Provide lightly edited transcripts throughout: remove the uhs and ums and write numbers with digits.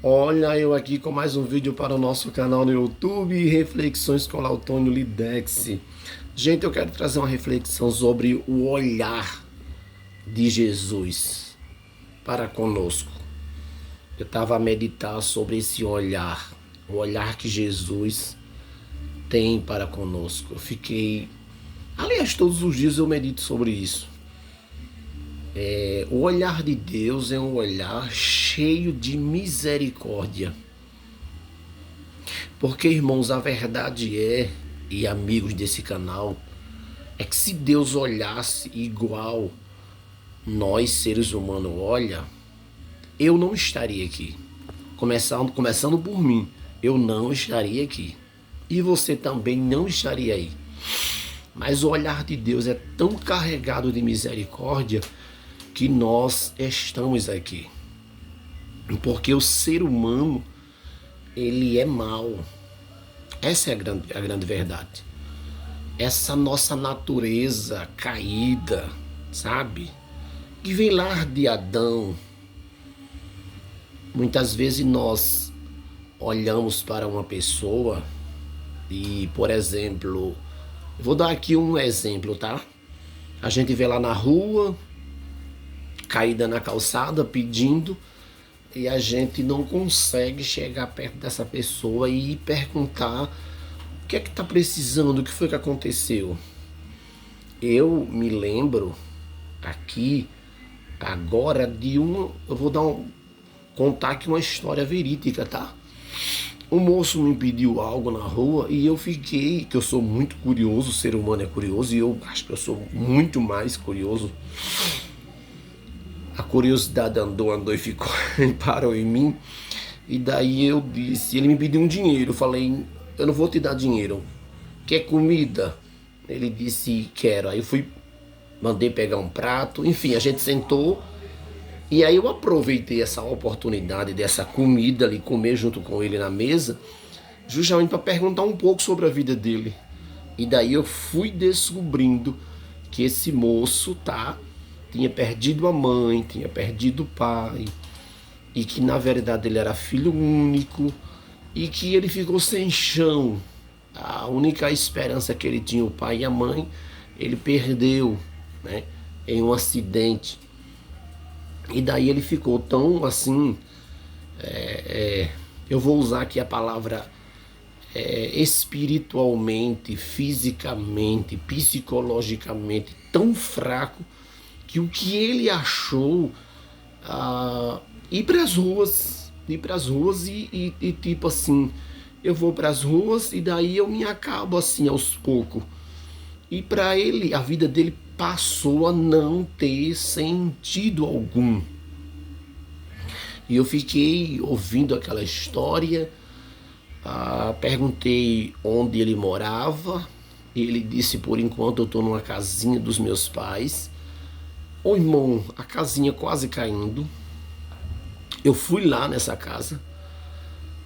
Olha, eu aqui com mais um vídeo para o nosso canal no YouTube, Reflexões com Lautônio Lidex. Gente, eu quero trazer uma reflexão sobre o olhar de Jesus para conosco. Eu estava a meditar sobre esse olhar, o olhar que Jesus tem para conosco. Aliás, todos os dias eu medito sobre isso. O olhar de Deus é um olhar cheio de misericórdia. Porque, irmãos, a verdade é, e amigos desse canal, é que se Deus olhasse igual nós, seres humanos, olha, eu não estaria aqui. Começando por mim, eu não estaria aqui. E você também não estaria aí. Mas o olhar de Deus é tão carregado de misericórdia que nós estamos aqui. Porque o ser humano, ele é mau. Essa é a grande verdade. Essa nossa natureza caída, sabe? Que vem lá de Adão. Muitas vezes nós olhamos para uma pessoa e, por exemplo, eu vou dar aqui um exemplo, tá? A gente vê lá na rua, caída na calçada, pedindo, e a gente não consegue chegar perto dessa pessoa e perguntar o que é que está precisando, o que foi que aconteceu. Eu me lembro aqui agora eu vou contar aqui uma história verídica, tá? Um moço me pediu algo na rua e eu fiquei, que eu sou muito curioso, o ser humano é curioso e eu acho que eu sou muito mais curioso. A curiosidade andou e ficou, parou em mim. E daí eu disse, ele me pediu um dinheiro. Eu falei, eu não vou te dar dinheiro. Quer comida? Ele disse, quero. Aí eu mandei pegar um prato. Enfim, a gente sentou. E aí eu aproveitei essa oportunidade dessa comida ali, comer junto com ele na mesa, justamente para perguntar um pouco sobre a vida dele. E daí eu fui descobrindo que esse moço, tinha perdido a mãe, tinha perdido o pai, e que na verdade ele era filho único, e que ele ficou sem chão. A única esperança que ele tinha, o pai e a mãe, ele perdeu, né, em um acidente. E daí ele ficou tão assim, eu vou usar aqui a palavra espiritualmente, fisicamente, psicologicamente, tão fraco, que o que ele achou, ir para as ruas e tipo assim, eu vou para as ruas e daí eu me acabo assim aos poucos. E para ele, a vida dele passou a não ter sentido algum. E eu fiquei ouvindo aquela história, perguntei onde ele morava, ele disse, por enquanto eu estou numa casinha dos meus pais. Ô irmão, a casinha quase caindo. Eu fui lá nessa casa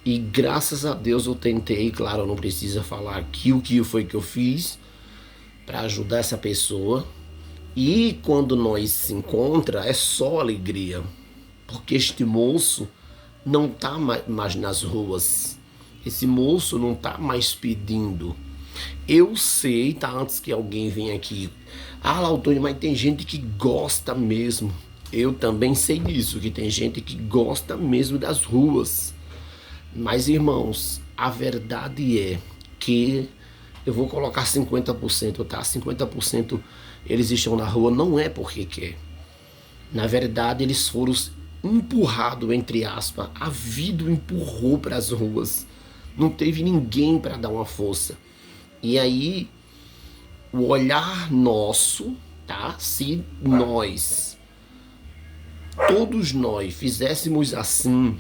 e graças a Deus eu tentei, claro, não precisa falar aqui o que foi que eu fiz para ajudar essa pessoa. E quando nós se encontra é só alegria, porque este moço não está mais nas ruas. Esse moço não está mais pedindo. Eu sei, antes que alguém venha aqui, Lautônio, mas tem gente que gosta mesmo. Eu também sei disso, que tem gente que gosta mesmo das ruas. Mas, irmãos, a verdade é que eu vou colocar 50%, tá? 50% eles estão na rua não é porque quer. Na verdade, eles foram empurrados, entre aspas. A vida o empurrou para as ruas. Não teve ninguém para dar uma força. E aí, o olhar nosso, se todos nós fizéssemos assim,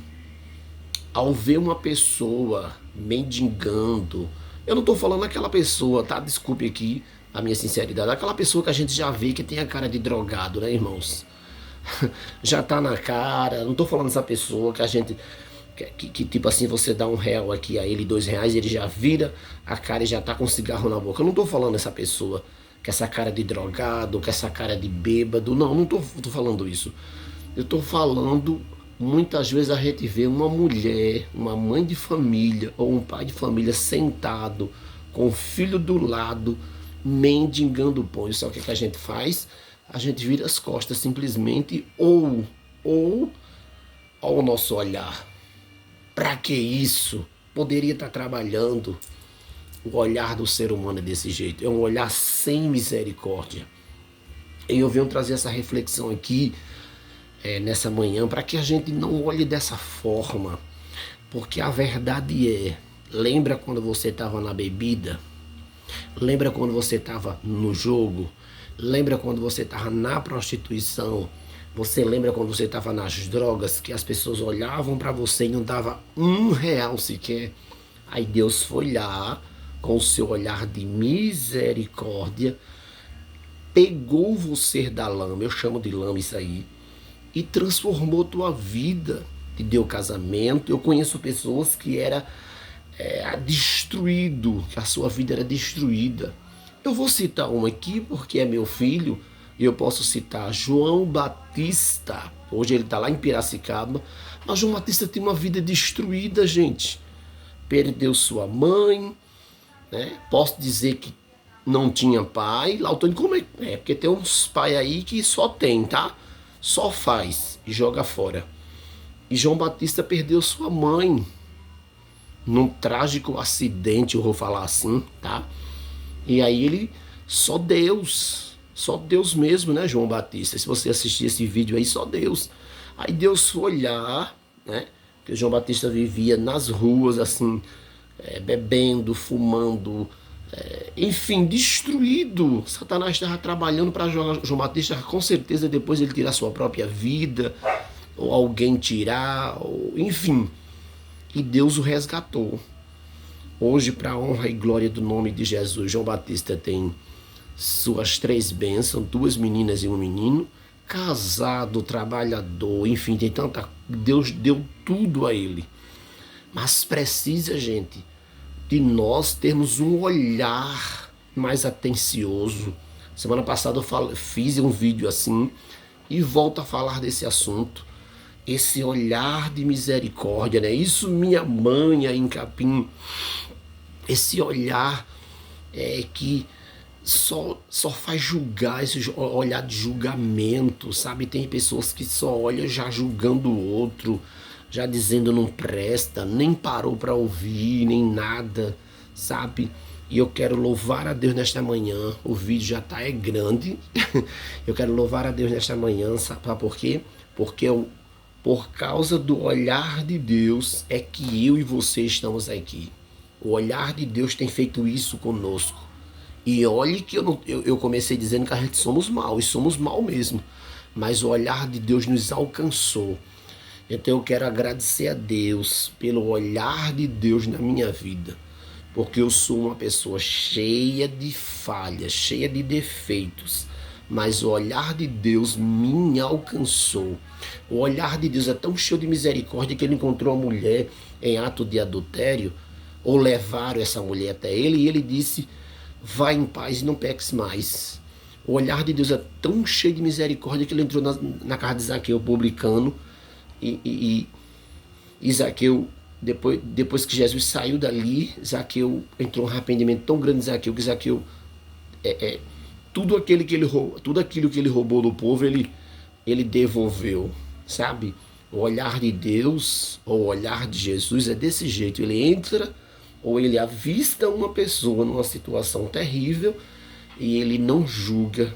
ao ver uma pessoa mendigando, eu não tô falando aquela pessoa, desculpe aqui a minha sinceridade, aquela pessoa que a gente já vê que tem a cara de drogado, né, irmãos? Já tá na cara, não tô falando dessa pessoa que a gente... Que tipo assim, você dá R$ 1 aqui a ele, R$ 2, ele já vira a cara e já tá com cigarro na boca. Eu não tô falando dessa pessoa com essa cara de drogado, com essa cara de bêbado. Não tô falando isso. Eu tô falando Muitas vezes a gente vê uma mulher, uma mãe de família ou um pai de família sentado com o filho do lado, mendigando pão. E só o que a gente faz? A gente vira as costas simplesmente ou ao nosso olhar. Para que isso? Poderia estar trabalhando. O olhar do ser humano é desse jeito. É um olhar sem misericórdia. E eu venho trazer essa reflexão aqui nessa manhã para que a gente não olhe dessa forma. Porque a verdade lembra quando você estava na bebida? Lembra quando você estava no jogo? Lembra quando você estava na prostituição? Você lembra quando você estava nas drogas, que as pessoas olhavam para você e não dava R$ 1 sequer? Aí Deus foi lá, com o seu olhar de misericórdia, pegou você da lama, eu chamo de lama isso aí, e transformou tua vida, te deu casamento. Eu conheço pessoas que era destruído, que a sua vida era destruída. Eu vou citar um aqui porque é meu filho, e eu posso citar João Batista. Hoje ele está lá em Piracicaba, mas João Batista tem uma vida destruída, gente. Perdeu sua mãe, né? Posso dizer que não tinha pai. Lá o Tony, como é? Porque tem uns pais aí que só tem, tá? Só faz e joga fora. E João Batista perdeu sua mãe num trágico acidente, eu vou falar assim, tá? E aí ele, só Deus mesmo, né, João Batista? Se você assistir esse vídeo aí, só Deus. Aí Deus foi olhar, né? Porque João Batista vivia nas ruas, assim, bebendo, fumando, enfim, destruído. Satanás estava trabalhando para João Batista, com certeza depois ele tirar sua própria vida, ou alguém tirar, ou, enfim. E Deus o resgatou. Hoje, para a honra e glória do nome de Jesus, João Batista tem suas 3 bênçãos, 2 meninas e um menino, casado, trabalhador, enfim, tem tanta. Deus deu tudo a ele. Mas precisa, gente, de nós termos um olhar mais atencioso. Semana passada eu fiz um vídeo assim e volto a falar desse assunto. Esse olhar de misericórdia, né? Isso minha mãe aí em Capim, esse olhar que só faz julgar, esse olhar de julgamento, sabe? Tem pessoas que só olham já julgando o outro, já dizendo não presta, nem parou para ouvir, nem nada, sabe? E eu quero louvar a Deus nesta manhã. O vídeo já tá grande. Eu quero louvar a Deus nesta manhã, sabe por quê? Porque por causa do olhar de Deus é que eu e você estamos aqui. O olhar de Deus tem feito isso conosco. E olhe que eu comecei dizendo que a gente somos mal, e somos mal mesmo. Mas o olhar de Deus nos alcançou. Então eu quero agradecer a Deus pelo olhar de Deus na minha vida. Porque eu sou uma pessoa cheia de falhas, cheia de defeitos. Mas o olhar de Deus me alcançou. O olhar de Deus é tão cheio de misericórdia que ele encontrou a mulher em ato de adultério, ou levaram essa mulher até ele, e ele disse: vai em paz e não peques mais. O olhar de Deus é tão cheio de misericórdia que ele entrou na casa de Zaqueu, publicano, e Zaqueu, depois que Jesus saiu dali, Zaqueu entrou um arrependimento tão grande de Zaqueu, que Zaqueu, tudo aquilo que ele roubou do povo, ele devolveu, sabe? O olhar de Deus, ou o olhar de Jesus é desse jeito. Ele entra, ou ele avista uma pessoa numa situação terrível, e ele não julga.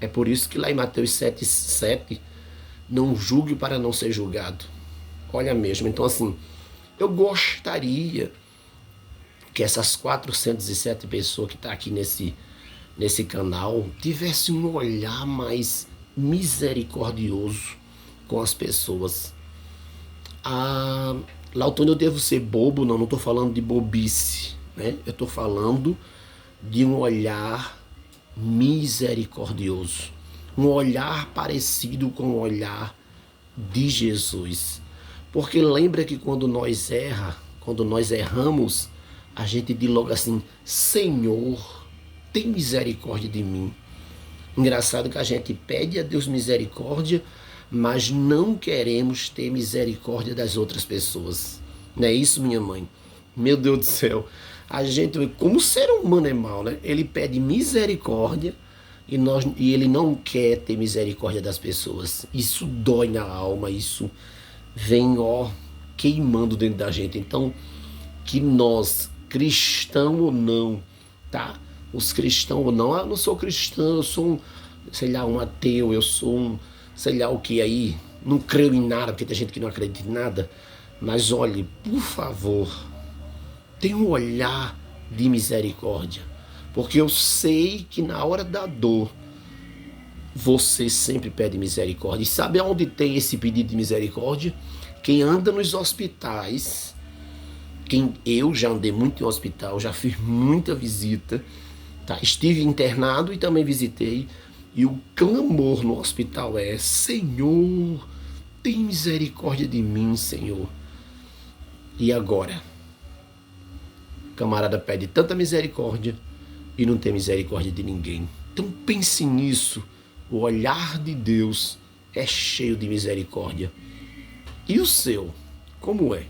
É por isso que lá em Mateus 7,7, não julgue para não ser julgado. Olha mesmo, então assim, eu gostaria que essas 407 pessoas que estão aqui nesse canal tivessem um olhar mais misericordioso com as pessoas. Lautônio, eu devo ser bobo? Não estou falando de bobice, né? Eu estou falando de um olhar misericordioso, um olhar parecido com o olhar de Jesus. Porque lembra que quando nós erramos, a gente diz logo assim: Senhor, tem misericórdia de mim. Engraçado que a gente pede a Deus misericórdia, mas não queremos ter misericórdia das outras pessoas. Não é isso, minha mãe? Meu Deus do céu. A gente, como ser humano é mau, né? Ele pede misericórdia e ele não quer ter misericórdia das pessoas. Isso dói na alma, isso vem, ó, queimando dentro da gente. Então, que nós, cristão ou não, tá? Os cristãos ou não, eu não sou cristão, eu sou um, sei lá, um ateu, eu sou um, sei lá o que aí, não creio em nada, porque tem gente que não acredita em nada. Mas olhe, por favor, tenha um olhar de misericórdia, porque eu sei que na hora da dor você sempre pede misericórdia. E sabe aonde tem esse pedido de misericórdia? Quem anda nos hospitais, eu já andei muito em hospital, já fiz muita visita, tá? Estive internado e também visitei. E o clamor no hospital é: Senhor, tem misericórdia de mim, Senhor. E agora? O camarada pede tanta misericórdia e não tem misericórdia de ninguém. Então pense nisso. O olhar de Deus é cheio de misericórdia. E o seu, como é?